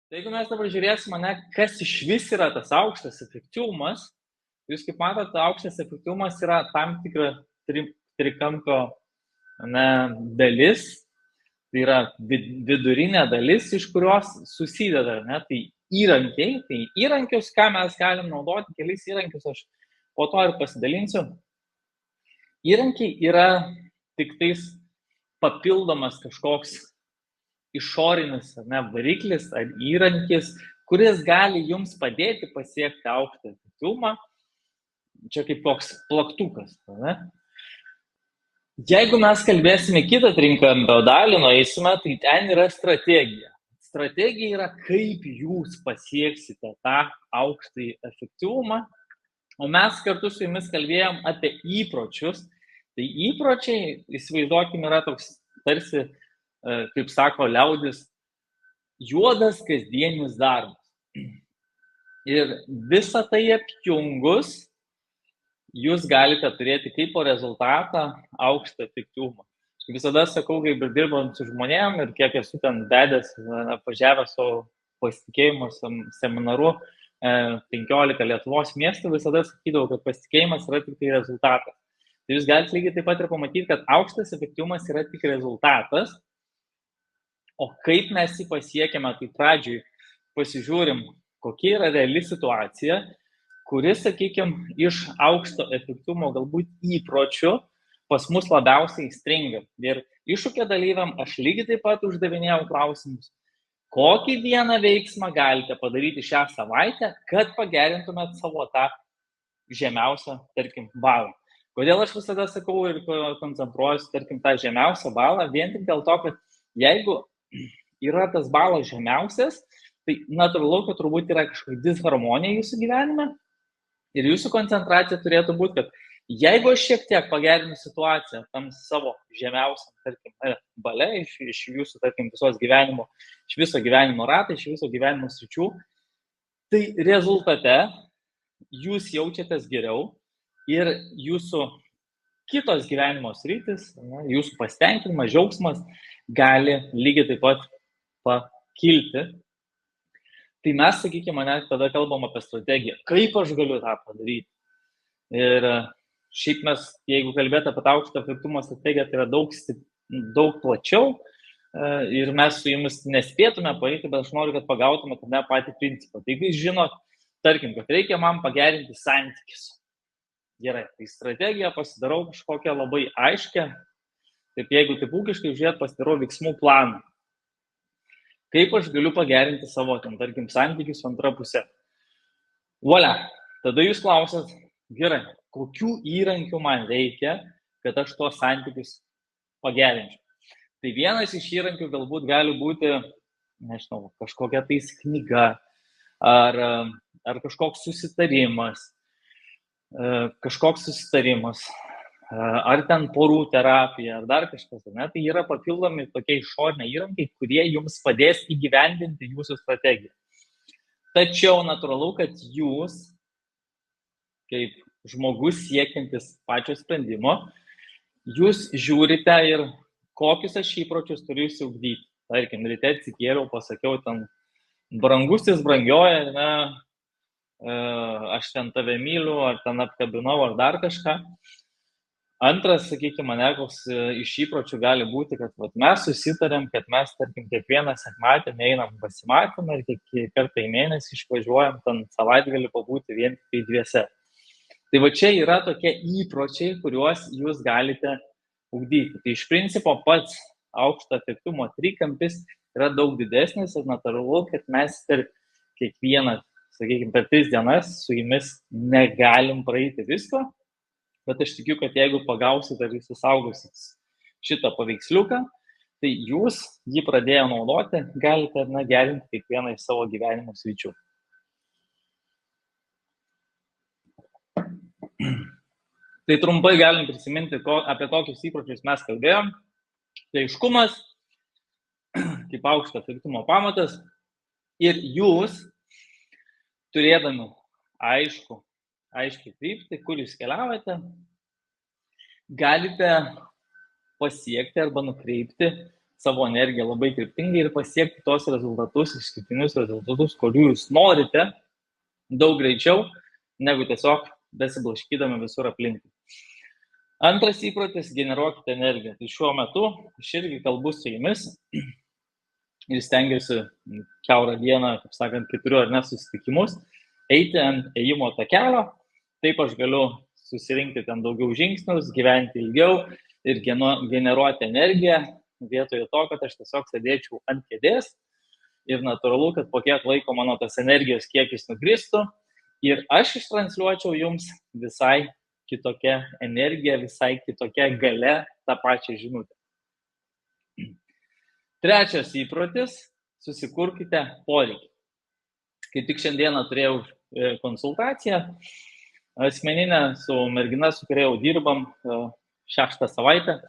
Tai jeigu mes dabar žiūrėsime, kas iš vis yra tas aukštas efektyvumas, jūs kaip matote, aukštas efektyvumas yra tam tikra trikampio dalis, tai yra vidurinė dalis, iš kurios susideda, tai įrankiai, tai įrankius, ką mes galim naudoti, kelis įrankius, aš po to ir pasidalinsiu. Įrankiai yra tik tais papildomas kažkoks išorinis variklis ar įrankis, kuris gali jums padėti pasiekti aukštą efektyvumą. Čia kaip toks plaktukas. Jeigu mes kalbėsime kitą trikampio dalį, nueisime, tai ten yra strategija. Strategija yra, kaip jūs pasieksite tą aukštąjį efektyvumą, o mes kartu su jumis kalbėjom apie įpročius. Tai įpročiai, įsivaizduokime, yra toks tarsi, kaip sako liaudis, juodas kasdienis darbas. Ir visą tai apjungus, jūs galite turėti kaip po rezultatą aukštą efektyvumą. Aš visada sakau, kaip ir dirbant su žmonėm ir kiek esu ten vedęs, važiavęs su pasitikėjimo seminaru 15 Lietuvos miestų, visada sakydavau, kad pasitikėjimas yra tik tai rezultatas. Tai jūs galite lygiai taip pat ir pamatyti, kad aukštas efektyvumas yra tik rezultatas, o kaip mes jį pasiekėme, tai pradžiui pasižiūrim, kokia yra reali situacija, kuris, sakykime, iš aukšto efektyvumo galbūt įpročių pas mus labiausiai stringa. Ir iššūkio dalyviam aš lygiai taip pat uždavinėjau klausimus, kokį vieną veiksmą galite padaryti šią savaitę, kad pagerintumėt savo tą žemiausią, tarkim, balą. Kodėl aš visada sakau ir koncentruojuosi, tarkim, tą žemiausią balą, vien tik dėl to, kad jeigu yra tas balas žemiausias, tai natūralu, kad turbūt yra kažkokia disharmonija jūsų gyvenime ir jūsų koncentracija turėtų būti, kad jeigu aš šiek tiek pagerinu situaciją tam savo žemiausiam, tarkim, bale iš jūsų, tarkim, visos gyvenimo, iš viso gyvenimo ratai, iš viso gyvenimo sričių, tai rezultate jūs jaučiatės geriau ir jūsų kitos gyvenimo sritis, jūsų pasitenkinimas, džiaugsmas gali lygiai taip pat pakilti. Tai mes, sakykime, tada kalbam apie strategiją, kaip aš galiu tą padaryti. Ir šiaip mes, jeigu kalbėt apie aukštą efektyvumo strategiją, tai yra daug plačiau ir mes su jumis nespėtume paeiti, bet aš noriu, kad pagautume tą patį principą. Tai jeigu žinot, tarkim, kad reikia man pagerinti santykius. Gerai, tai strategiją pasidarau kažkokią labai aiškę, taip jeigu taip ūkiškai žiūrėt, pasidarau veiksmų planą. Kaip aš galiu pagerinti savo, tarkim, santykius su antra pusė. Volia, tada jūs klausat, gerai, kokių įrankių man reikia, kad aš tuos santykius pagerinčiau. Tai vienas iš įrankių galbūt gali būti, nežinau, kažkokia tais knyga, ar kažkoks susitarimas, ar ten porų terapija, ar dar kažkas, tai yra papildomi tokie išoriniai įrankiai, kurie jums padės įgyvendinti jūsų strategiją. Tačiau natūralu, kad jūs, kaip žmogus siekiantis pačio sprendimo, jūs žiūrite ir kokius aš įpročius turiu įsiugdyti. Tarkim, ryte atsikėliau, pasakiau ten, brangusis, brangioja, aš ten tave myliu, ar ten apkabinau, ar dar kažką. Antras, sakykime, koks iš įpročių gali būti, kad mes susitarėm, kad mes, tarkim, kiekvieną sekmadienį einam pasimatymą ir kiek kartą į mėnesį išvažiuojam ten savaitgalį pabūti vien tik dviese. Tai va čia yra tokie įpročiai, kuriuos jūs galite ugdyti. Tai iš principo pats aukšto efektyvumo trikampis yra daug didesnis ir natūralu, kad mes per kiekvieną, sakykime, per 3 dienas su jumis negalim praeiti visko, bet aš tikiu, kad jeigu pagausit ar įsisaugosit šitą paveiksliuką, tai jūs jį pradėję naudoti, galite gerinti kiekvieną iš savo gyvenimo sričių. Tai trumpai galim prisiminti, apie tokius įpročius mes kalbėjom. Tai aiškumas, kaip aukšto efektyvumo pamatas, ir jūs, turėdami aiškiai kryptį, kur jūs keliaujate, galite pasiekti arba nukreipti savo energiją labai kryptingai ir pasiekti tos rezultatus, išskirtinius rezultatus, kurių jūs norite, daug greičiau, negu tiesiog besiblaškydami visur aplinkui. Antras įprotis – generuokite energiją. Tai šiuo metu aš irgi kalbu su jumis ir stengiuosi kiaurą dieną, kaip sakant, 4 ar ne susitikimus, eiti ant ėjimo takelio, taip aš galiu susirinkti ten daugiau žingsnius, gyventi ilgiau ir generuoti energiją, vietoje to, kad aš tiesiog sėdėčiau ant kėdės ir natūralu, kad po kiek laiko mano tas energijos kiekis nukristų ir aš ištransliuočiau jums visai kitokia energija, visai kitokia galia tą pačią žinutę. Trečias įprotis – susikurkite poreikį. Kai tik šiandieną turėjau konsultaciją asmeninę su mergina, su kuria jau dirbam 6 savaitę.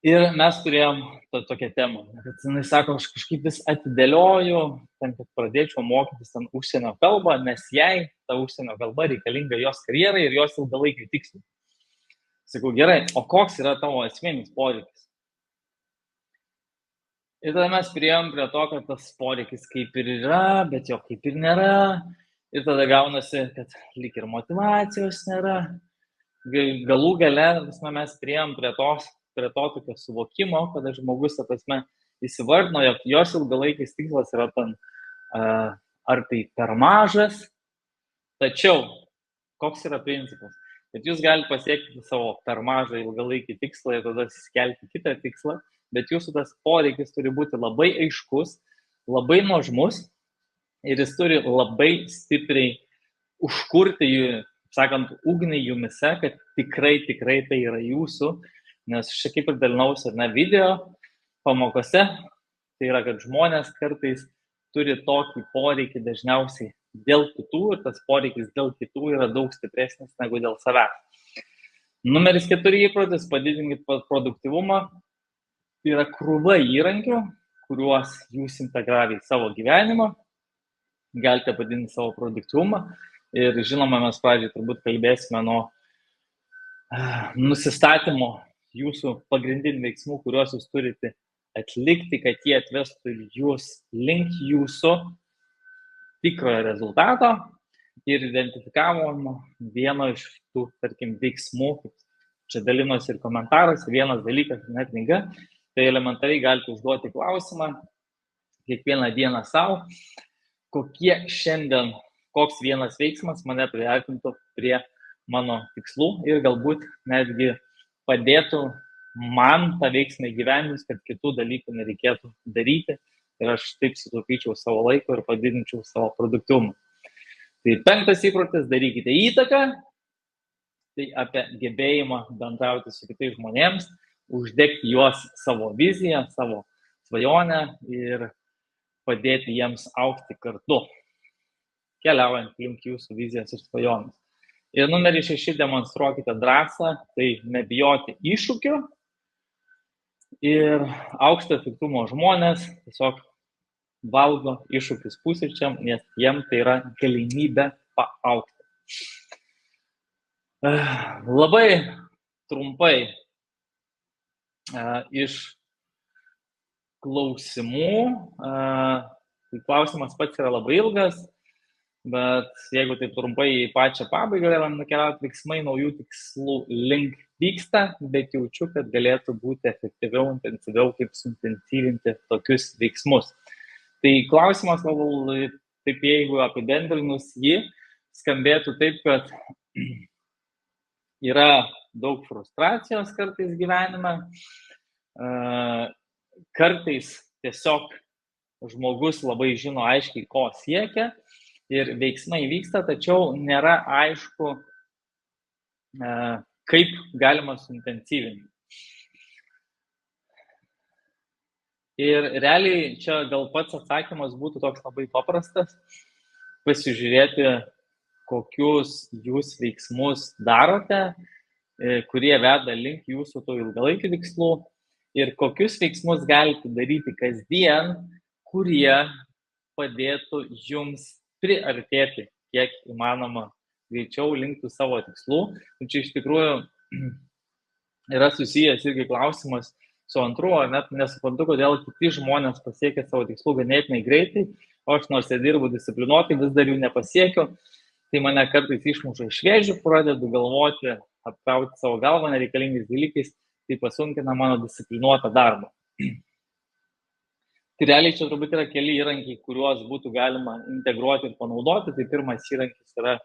Ir mes turėjom tokią temą. Jis sako, aš kažkaip vis atidėlioju, ten, kad pradėčiau mokytis ten užsienio kalbą, nes jai ta užsienio kalba reikalinga jos karjerai ir jos ilgalaikiai tikslai. Sakau, gerai, o koks yra tavo esminis poreikis? Ir tada mes priėjom prie to, kad tas poreikis kaip ir yra, bet jo kaip ir nėra. Ir tada gaunasi, kad lyg ir motyvacijos nėra. Galų gale mes priėjom prie to tokio suvokimo, kada žmogus įsivardino, jog jos ilgalaikis tikslas yra ten, ar tai per mažas. Tačiau, koks yra principas? Kad jūs galite pasiekti savo per mažą ilgalaikį tikslą ir tada skelti kitą tikslą, bet jūsų tas poreikis turi būti labai aiškus, labai nuožmus ir jis turi labai stipriai užkurti, sakant, ugnį jumise, kad tikrai tai yra jūsų, nes šiek tiek ir dalinausi video pamokose, tai yra, kad žmonės kartais turi tokį poreikį dažniausiai dėl kitų ir tas poreikis dėl kitų yra daug stipresnis negu dėl savęs. Numeris 4 įprotis – padidinkit produktyvumą. Tai yra krūva įrankių, kuriuos jūs integravę į savo gyvenimą, galite padidinti savo produktyvumą. Ir žinoma, mes pradžiai turbūt kalbėsime nuo nusistatymo jūsų pagrindinių veiksmų, kuriuos jūs turite atlikti, kad jie atvestų jūs link jūsų tikrojo rezultato ir identifikavome vieno iš tų, tarkim, veiksmų, čia dalinosi ir komentaras, vienas dalykas, ne knyga. Tai elementariai galite užduoti klausimą kiekvieną dieną savo, koks vienas veiksmas mane priartintų prie mano tikslų ir galbūt netgi padėtų man tą veiksmą įgyvendinti, kad kitų dalykų nereikėtų daryti ir aš taip sutaupyčiau savo laiko ir padidinčiau savo produktyvumą. Tai 5 įprotis – darykite įtaką, tai apie gebėjimą bendrauti su kitais žmonėms, uždegti juos savo viziją, savo svajonę ir padėti jiems augti kartu, keliaujant link jūsų vizijos ir svajonės. Ir numeris 6 – demonstruokite drąsą, tai nebijoti iššūkių ir aukšto efektyvumo žmonės tiesiog valgo iššūkius pusryčiam, nes jiem tai yra galimybė paaugti. Labai trumpai iš klausimų, tai klausimas pats yra labai ilgas, bet jeigu taip trumpai į pačią pabaigą galime nukeliauti, veiksmai naujų tikslų link vyksta, bet jaučiu, kad galėtų būti efektyviau, intensyviau, kaip suintensyvinti tokius veiksmus. Tai klausimas, taip jeigu apibendrinus jį, skambėtų taip, kad yra daug frustracijos kartais gyvenime, kartais tiesiog žmogus labai žino aiškiai, ko siekia ir veiksmai vyksta, tačiau nėra aišku, kaip galima suintensyvinti. Ir realiai čia gal pats atsakymas būtų toks labai paprastas, pasižiūrėti, kokius jūs veiksmus darote, kurie veda link jūsų tų ilgalaikių tikslų ir kokius veiksmus galite daryti kasdien, kurie padėtų jums priartėti kiek įmanoma greičiau link tų savo tikslų. Ir čia iš tikrųjų yra susijęs irgi klausimas su antru, ar net nesuprantu, kodėl kiti žmonės pasiekia savo tikslų ganėtinai greitai, o aš nors ir dirbu disciplinuotai, vis dar jų nepasiekiu, tai mane kartais išmuša iš vėžių, pradedu galvoti, apkrauti savo galvą nereikalingais dalykais, tai pasunkina mano disciplinuotą darbą. Tai realiai čia turbūt yra keli įrankiai, kuriuos būtų galima integruoti ir panaudoti. Tai pirmas įrankis yra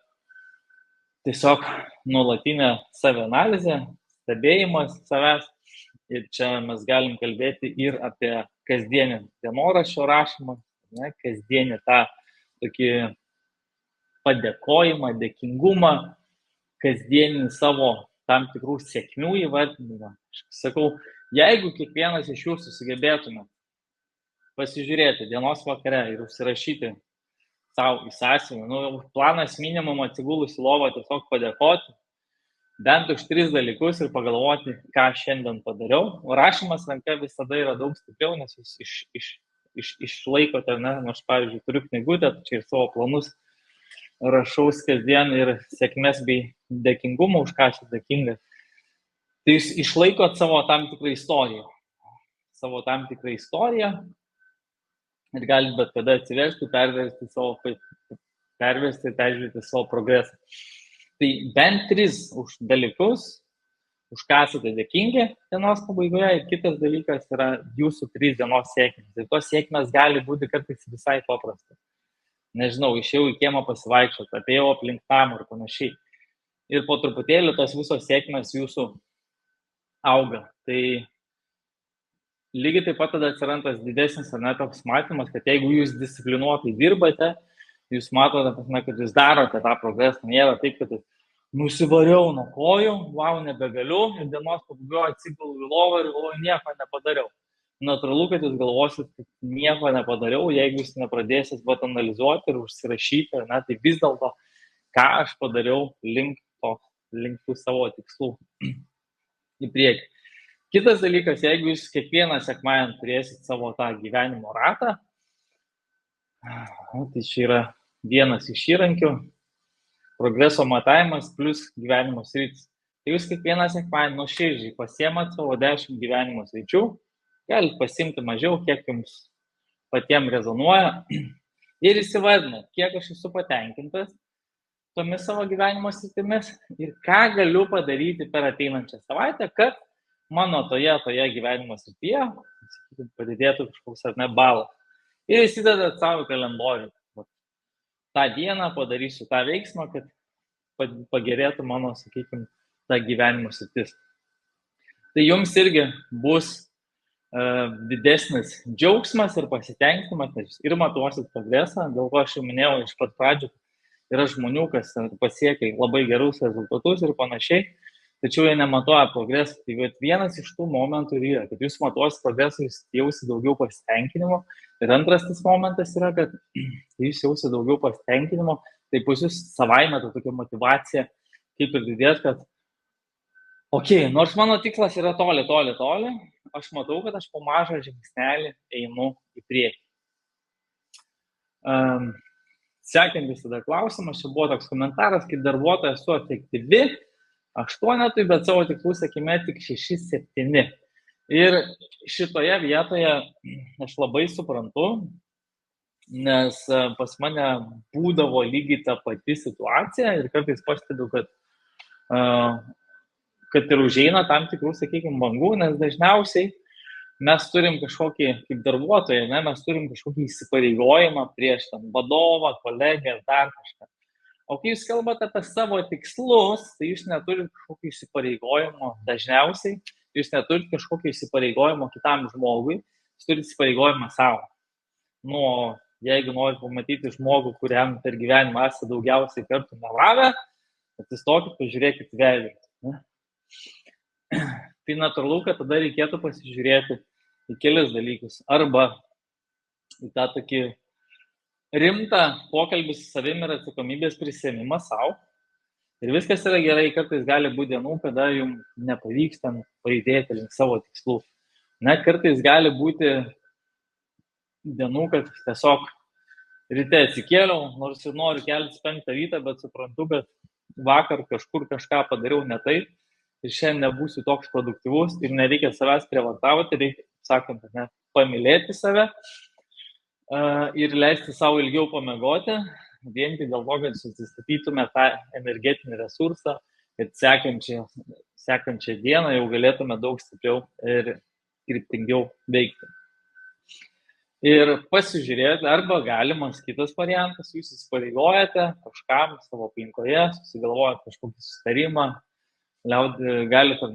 tiesiog nuolatinė savianalizė, stebėjimas savęs. Ir čia mes galim kalbėti ir apie kasdienį dienoraščio rašymą, ne, kasdienį tą tokį padėkojimą, dėkingumą, kasdienį savo tam tikrų sėkmių įvardinimą. Aš sakau, jeigu kiekvienas iš jūsų sugebėtume pasižiūrėti dienos vakare ir užsirašyti savo į sąsiuvinį, planas minimum atsigulus į lovą tiesiog padėkoti, bent už 3 dalykus ir pagalvoti, ką šiandien padariau. O rašymas ranka visada yra daug stipriau, nes jūs išlaikote, ne, aš, pavyzdžiui, turiu knygutę, čia ir savo planus rašau kasdien ir sėkmės bei dėkingumą, už ką esu dėkingas. Tai jūs išlaikot savo tam tikrą istoriją. Ir galite bet kada atsiversti, perversti ir peržiūrėti savo progresą. Tai bent 3 dalykus, už ką esate dėkingi dienos pabaigoje, ir kitas dalykas yra jūsų 3 dienos sėkmės. Ir tos sėkmės gali būti kartais visai paprastas. Nežinau, išėjau į kiemą pasivaikščioti, atėjau aplink namą ir panašiai. Ir po truputėlį tos visos sėkmės jūsų auga. Tai lygiai taip pat tada atsiranda didesnis ar net toks matymas, kad jeigu jūs disciplinuotai dirbate, jūs matote, kad jūs darote tą progresą, nėra taip, kad nusivariau nuo kojų, nebegaliu, ir dienos pabaigoje atsigulu į lovą ir galvoju, nieko nepadariau. Natūralu, kad jūs galvosit, kad nieko nepadariau, jeigu jūs nepradėsit analizuoti ir užsirašyti, tai vis dėlto, ką aš padariau link tų savo tikslų į priekį. Kitas dalykas, jeigu jūs kiekvieną sekmadienį turėsit savo tą gyvenimo ratą, tai čia yra vienas iš įrankių, progreso matavimas plus gyvenimo sritis. Tai jūs kiekvieną sekmadienį nuoširdžiai pasiemat savo 10 gyvenimo sričių, galite pasimti mažiau, kiek jums patiems rezonuoja, ir įsivardinat, kiek aš esu patenkintas tomis savo gyvenimo sritimis ir ką galiu padaryti per ateinančią savaitę, kad mano toje gyvenimo srityje padidėtų kažkoks balas. Ir įsidedat savo kalendorių. tą dieną padarysiu tą veiksmą, kad pagerėtų mano, sakykime, ta gyvenimo sritis. Tai jums irgi bus didesnis džiaugsmas ir pasitenkinimas, nes ir matuosit progresą, dėl ko aš jau minėjau iš pat pradžių, yra žmonių, kas pasiekia labai gerus rezultatus ir panašiai, tačiau jie nematuoja progresą. Tai vienas iš tų momentų yra, kad jūs matuosit progresą, jūs jausit daugiau pasitenkinimo. Ir antras tas momentas yra, kad jūs jausit daugiau pasitenkinimo, tai pas jūs savaime ta tokia motyvacija kaip ir didės, kad nors mano tikslas yra toli, aš matau, kad aš po mažą žingsnelį einu į priekį. Sekantis tada klausimas, čia buvo toks komentaras, kaip darbuotojas esu efektyvi 8, bet savo tikslų siekime tik 6-7. Ir šitoje vietoje aš labai suprantu, nes pas mane būdavo lygiai ta pati situacija ir kartais pastebiu, kad ir užeina tam tikrų, sakykime, bangų, nes dažniausiai mes turim kažkokį, kaip darbuotojai, mes turim kažkokį įsipareigojimą prieš vadovą, kolegę ir dar kažką. O kai jūs kalbate apie savo tikslus, tai jūs neturite kažkokį įsipareigojimo dažniausiai, jūs neturite kažkokį įsipareigojimo kitam žmogui, jūs turite įsipareigojimą savo. Jeigu norite pamatyti žmogų, kuriam per gyvenimą esate daugiausiai kartų melavę, atsistokit, pažiūrėkit veidrodį. Tai natūralu, kad tada reikėtų pasižiūrėti į kelius dalykus. Arba į tą tokį rimtą pokalbį su savimi ir atsakomybės prisiėmimą savo. Ir viskas yra gerai, kartais gali būti dienų, kada jums nepavyks ten pajudėti link savo tikslų. Kartais gali būti dienų, kad tiesiog ryte atsikėliau, nors ir noriu keltis 5 rytą, bet suprantu, kad vakar kažkur kažką padariau ne taip ir šiandien nebūsiu toks produktyvus ir nereikia savęs prievartauti, reikia, sakant, ne, pamylėti save ir leisti savo ilgiau pamiegoti, vien tik dėl to, kad susistatytume tą energetinį resursą, kad sekančią dieną jau galėtume daug stipriau ir kryptingiau veikti. Ir pasižiūrėti, arba galimas kitas variantas, jūs įsipareigojate kažkam savo aplinkoje, susigalvojate kažkokį susitarimą, galite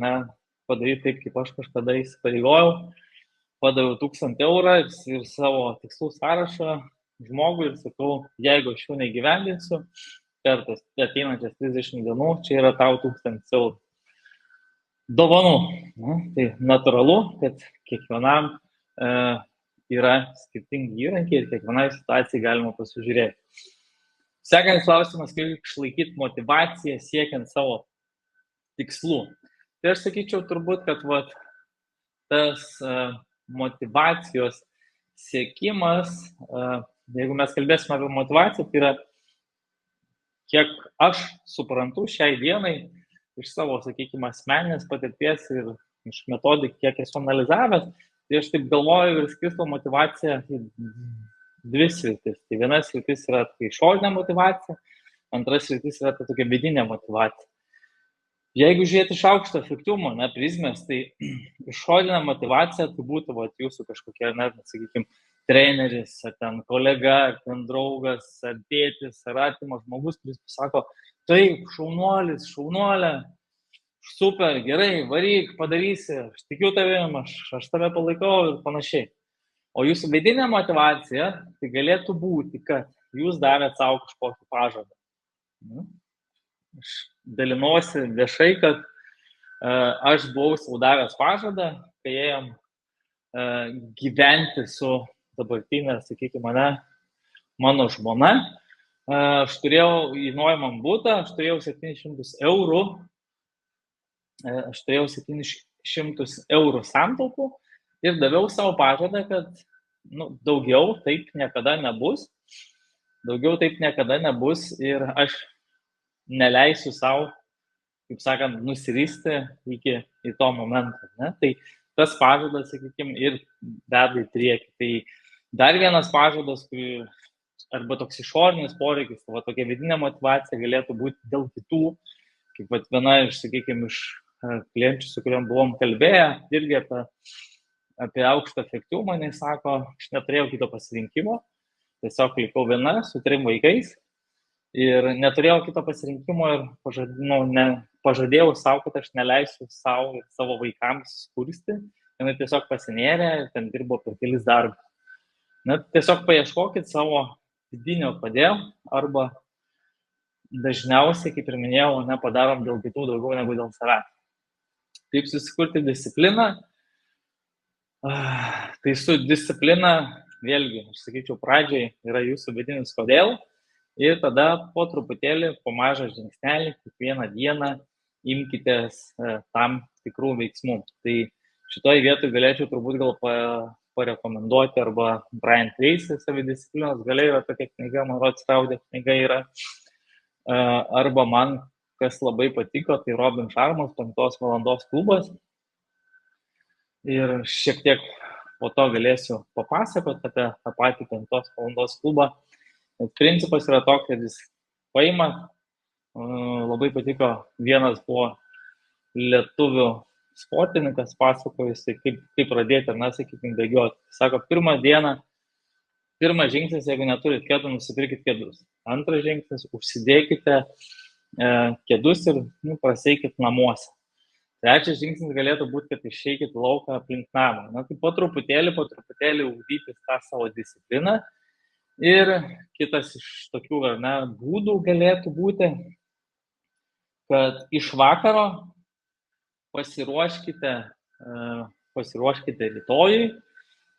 padaryti taip, kaip aš kažkada įsipareigojau, padaviau 1000 eurų ir savo tikslų sąrašą žmogui ir sakau, jeigu aš jų neįgyvendinsiu, per tas ateinančias 30 dienų, čia yra tau 1000 eurų. Dovanų. Tai natūralu, kad kiekvienam yra skirtingi įrankiai ir kiekvienai situacijai galima pasižiūrėti. Sekantis klausimas, kaip išlaikyti motivaciją siekiant savo tikslų. Tai aš sakyčiau turbūt, kad tas motivacijos siekimas, jeigu mes kalbėsime apie motivaciją, tai yra, kiek aš suprantu šiai dienai iš savo, sakykime, asmeninės patirties ir iš metodikų, kiek esu analizavęs, tai aš taip galvoju ir skirstau motivaciją į 2 sritis. Tai viena sritis yra išorinė motivacija, antra sritis yra ta tokia vidinė motivacija. Jeigu žiūrėti iš aukšto efektyvumo prizmės, tai išorinė motivacija tai būtų jūsų kažkokia, sakykime, treneris, ar ten kolega, ar ten draugas, ar tėtis, ar artimas žmogus, kuris pasako, taip, šaunuolis, šaunuolė, super, gerai, varyk, padarysi, aš tikiu tavim, aš tave palaikau ir panašiai. O jūsų vidinė motivacija tai galėtų būti, kad jūs davėt savo kažkokį pažadą. Aš dalinuosi viešai, kad aš buvau sau davęs pažadą, kai ėjom gyventi su dabartinė, sakykime, mano žmona. Aš turėjau įnuojamam butą, aš turėjau 700 eurų. Aš turėjau 700 eurų santaupų ir daviau savo pažadą, kad daugiau taip niekada nebus. Daugiau taip niekada nebus ir aš neleisiu savo, kaip sakant, nusiristi iki to momento. Tai tas pažadas, sakykime, ir veda į priekį. Tai dar vienas pažadas, arba toks išorinis poreikis, tokia vidinė motivacija galėtų būti dėl kitų, kaip viena iš, sakykime, iš klienčių, su kuriuom buvom kalbėję, irgi apie aukštą efektyvumą, jis sako, aš neturėjau kito pasirinkimo, tiesiog likau viena su 3 vaikais ir neturėjau kito pasirinkimo ir pažadėjau savo, kad aš neleisiu savo ir savo vaikams skursti, jinai tiesiog pasinėrė ir ten dirbo per kelis darbus. Tiesiog paieškokit savo vidinio kodėl, arba dažniausiai, kaip ir minėjau, padarom dėl kitų daugiau negu dėl savęs. Kaip susikurti discipliną? Tai su disciplina, vėlgi, aš sakyčiau, pradžiai yra jūsų vidinis kodėl ir tada po truputėlį, po mažą žingsnelį, kiekvieną dieną imkitės tam tikrų veiksmų. Tai šitoj vietoj galėčiau turbūt gal parekomenduoti arba Brian Tracy savidisciplinos galia yra tokia knyga, man rodos, Traudė knyga yra, arba man kas labai patiko, tai Robin Sharmos 5 valandos klubas. Ir šiek tiek po to galėsiu papasakoti apie tą patį 5 valandos klubą. Bet principas yra toks, kad jis paima, labai patiko, vienas buvo lietuvių sportininkas, pasakojus, kaip pradėti, sakykime, bėgioti. Sako, pirmas žingsnis, jeigu neturit kėdų, nusipirkit kėdus. Antras žingsnis, užsidėkite kėdus ir praseikit namuose. Trečias žingsnis galėtų būti, kad išeikit lauką aplink namą. Tai po truputėlį ugdytis tą savo discipliną. Ir kitas iš tokių būdų galėtų būti, kad iš vakaro pasiruoškite rytojui.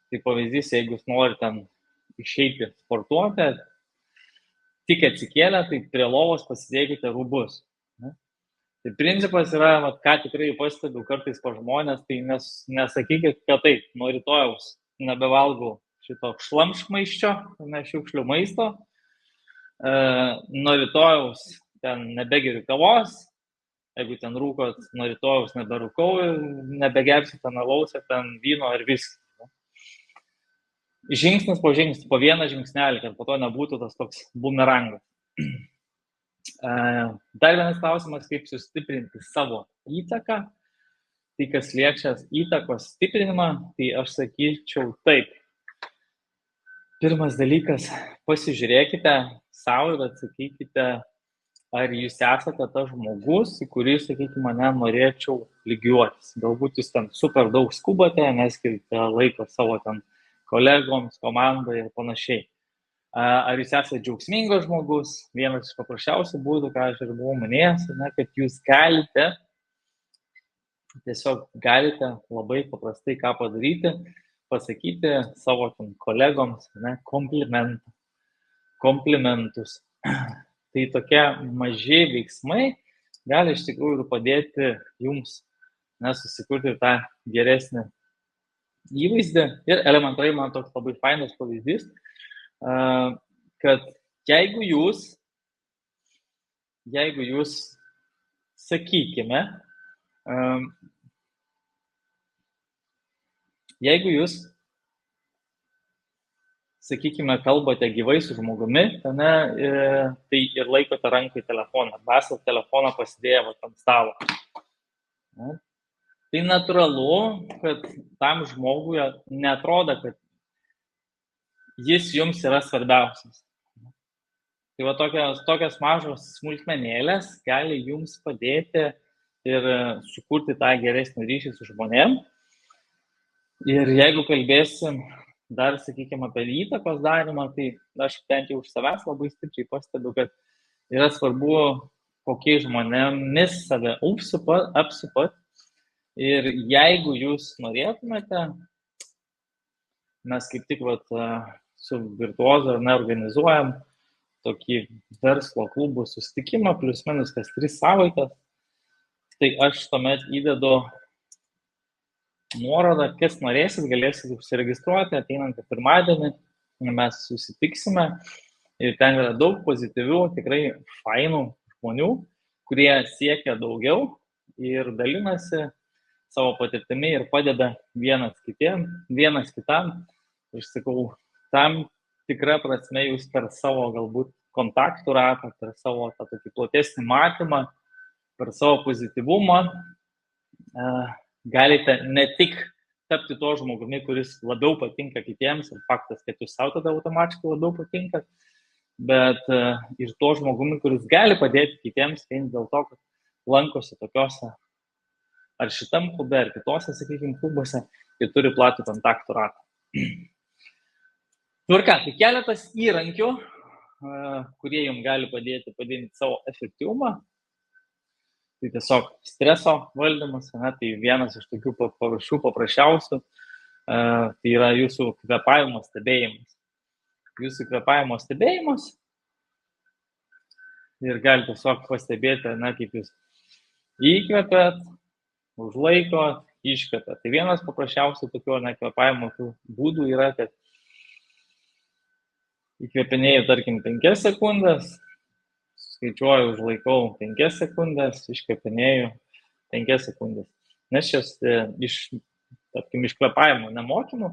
Tai pavyzdys, jeigu jūs norite išeiti sportuoti, tik atsikėlę, tai prie lovos pasidėkite rūbus. Tai principas yra, ką tikrai pastebiu kartais po žmonės, tai nesakykit, kad taip, nuo rytojaus nebevalgau šito šlamštmaiščio, šiukšlių maisto, nuo rytojaus ten nebegeriu kavos, jeigu ten rūkot, nuo rytojaus neberūkau ir nebegersiu ten alaus, ten vyno ir viskį. Žingsnis po žingsnį, po vieną žingsnelį, kad po to nebūtų tas toks bumerangas. Dar vienas klausimas, kaip sustiprinti savo įtaką. Tai kas liečia įtakos stiprinimą, tai aš sakyčiau taip. Pirmas dalykas, pasižiūrėkite savo ir atsakykite, ar jūs esate tas žmogus, į kurį, sakykime, mane norėčiau lygiuotis. Galbūt jūs ten super daug skubate, neskirite laiko savo ten kolegoms, komandai ir panašiai. Ar jūs esate džiaugsmingas žmogus? Vienas iš paprasčiausių būdų, ką aš ir buvau minėjęs, kad jūs tiesiog galite labai paprastai ką padaryti, pasakyti savo kolegoms komplimentus. Tai tokie maži veiksmai gali iš tikrųjų padėti jums susikurti tą geresnį įvaizdį. Ir elementariai man toks labai fainas pavyzdys, kad jeigu jūs sakykime, kalbate gyvai su žmogumi, tai ir laikote rankai telefoną, arba esate telefoną pasidėję ant stalo. Tai natūralu, kad tam žmogui neatrodo, kad jis jums yra svarbiausias. Tai tokios mažos smulkmenėlės gali jums padėti ir sukurti tą geresnį ryšį su žmonėm. Ir jeigu kalbėsim dar, sakykime, apie įtakos darymą, tai aš bent jau už savęs labai stipriai pastebiu, kad yra svarbu, kokiais žmonėmis save apsupat. Ir jeigu jūs norėtumėte, mes kaip tik su Virtuozu organizuojam tokį verslo klubų susitikimą, plius minus kas 3 savaitės, tai aš tuomet įdedu nuorodą, kas norėsit, galėsit užsiregistruoti, ateinantį pirmadienį mes susitiksime ir ten yra daug pozityvių, tikrai fainų žmonių, kurie siekia daugiau ir dalinasi savo patirtimi ir padeda vienas kitam. Aš sakau, tam tikrą prasme jūs per savo galbūt kontaktų ratą, per savo tą tokį platesnį matymą, per savo pozityvumą galite ne tik tapti to žmogumi, kuris labiau patinka kitiems, ir faktas, kad jūs savo tada automatiškai labiau patinka, bet ir to žmogumi, kuris gali padėti kitiems, vien dėl to, kad lankosi tokiuose ar šitam klube, ar kitose, sakykime, klubuose ir turi platų kontaktų ratą. Tvarka, tai keletas įrankių, kurie jums gali padėti padidinti savo efektyvumą. Tai tiesiog streso valdymas, tai vienas iš tokių paprasčiausių, tai yra jūsų kvėpavimo stebėjimas. Jūsų kvėpavimo stebėjimas ir galite tiesiog pastebėti, kaip jūs įkvėpėt, užlaikot, iškvėpėt. Tai vienas paprasčiausių tokių kvėpavimo būdų yra, kad įkvėpinėjau, tarkim, 5 sekundės, skaičiuoju, užlaikau 5 sekundės, iškvėpinėjau 5 sekundės. Nes šias iš kvėpavimo nemokymų,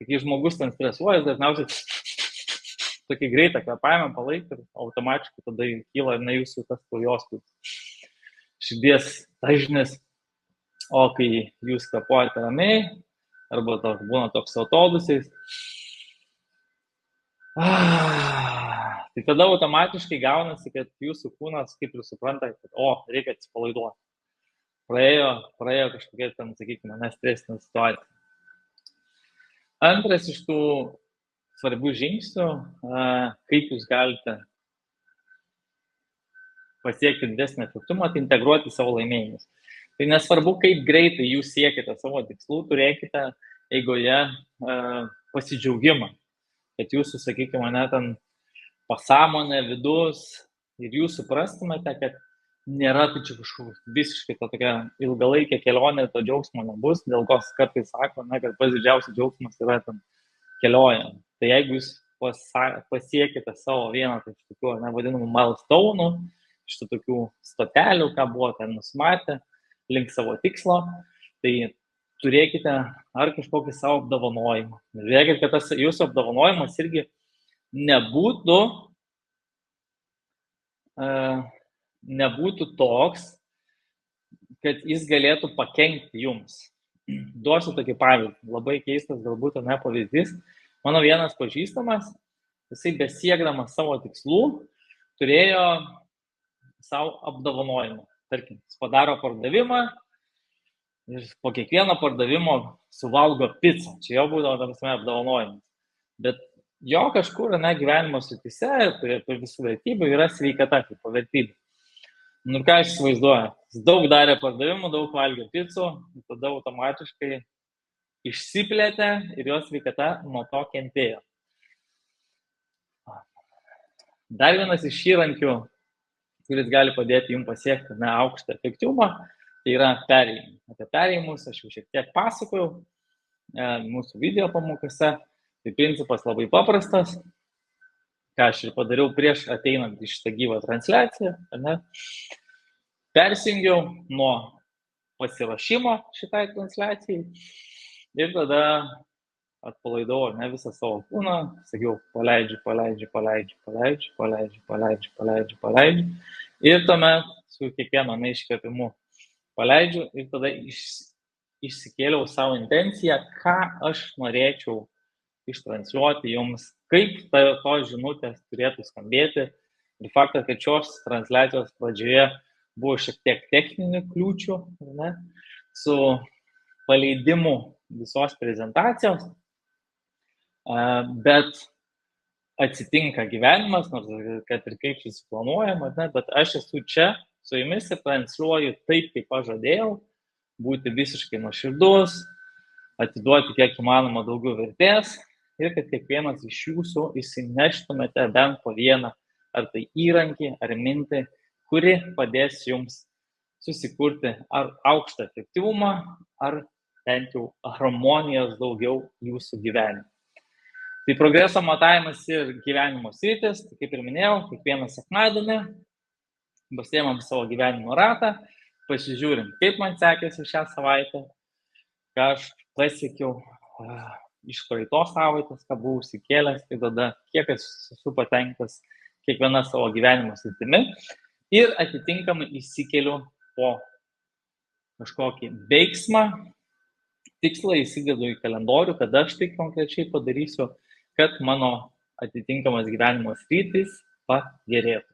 kai žmogus ten stresuoja, dažniausiai tokį greitą kvėpavimą palaiko ir automatiškai tada kyla jūsų tas kraujospūdis, širdies dažnis, o kai jūs kvėpuojate ramiai, arba būna toks atodūsis, tai tada automatiškai gaunasi, kad jūsų kūnas kaip ir supranta, kad reikia atsipalaiduoti. Praėjo kažkokia ten, sakykime, nestresinė situacija. Antras iš tų svarbių žingsnių, kaip jūs galite pasiekti didesnį efektyvumą, tai integruoti savo laimėjimus. Tai nesvarbu, kaip greitai jūs siekite savo tikslų, turėkite eigoje pasidžiaugimą, kad jūsų, sakykime, ten pasąmonė, vidus ir jūs suprastumėte, kad nėra tai čia kažkokia visiškai tokia ilgalaikė kelionė, to džiaugsmo nebus, dėl ko kartais sako, kad pats didžiausias džiaugsmas yra ten kelionė. Tai jeigu jūs pasiekite savo vieną iš tokių vadinamų milestone'ų šitų tokių stotelių, ką buvo ten nusimatę link savo tikslo, tai turėkite ar kažkokį savo apdovanojimą. Žiūrėkit, kad tas jūsų apdovanojimas irgi nebūtų toks, kad jis galėtų pakenkti jums. Duosiu tokį pavyzdį, labai keistas galbūt pavyzdys. Mano vienas pažįstamas, jisai besiekdamas savo tikslų, turėjo savo apdovanojimą. Tarkim, jis padaro pardavimą ir po kiekvieno pardavimo suvalgo pizzą. Čia jau būdavo apdovanojimas. Bet jo kažkur gyvenimo srityse ir visų vertybių yra sveikata kaip vertybė. Nu ką aš įsivaizduoju, jis daug darė pardavimų, daug valgė pizzų, tada automatiškai išsiplėtė ir jo sveikata nuo to kentėjo. Dar vienas iš įrankių, kuris gali padėti jums pasiekti aukštą efektyvumą, tai yra perėjimai. Apie perėjimus aš jau šiek tiek pasakojau mūsų video pamokose. Tai principas labai paprastas, ką aš ir padariau prieš ateinant į šitą gyvą transliaciją. Persijungiau nuo pasiruošimo šitai transliacijai ir tada atpalaidavau visą savo kūną, sakiau, paleidžiu. Ir tuomet su kiekvienu iškvėpimu paleidžiu ir tada išsikėliau savo intenciją, ką aš norėčiau ištransliuoti jums, kaip tos žinutės turėtų skambėti. Ir faktas, kad šios transliacijos pradžioje buvo šiek tiek techninių kliūčių su paleidimu visos prezentacijos, bet atsitinka gyvenimas, nors kad ir kaip susiplanuojama, bet aš esu čia su jumis ir transliuoju taip, kaip aš žadėjau, būti visiškai nuoširdus, atiduoti kiek įmanoma daugiau vertės ir kad kiekvienas iš jūsų įsineštumėte bent po vieną ar tai įrankį, ar mintį, kuri padės jums susikurti ar aukštą efektyvumą, ar bent jau harmonijos daugiau jūsų gyvenime. Tai progreso matavimas ir gyvenimo sritis, tai kaip ir minėjau, kiekvieną sekmadienį pasiėmam savo gyvenimo ratą, pasižiūrim, kaip man sekėsi šią savaitę, ką aš pasiekiau iš praeitos savaitės, ką buvau užsikėlęs, tai tada kiek aš esu patenkintas kiekviena savo gyvenimo sritimi ir atitinkamai įsikeliu po kažkokį veiksmą, tikslą įsidedu į kalendorių, kad aš tai konkrečiai padarysiu, kad mano atitinkamas gyvenimo sritis pagerėtų.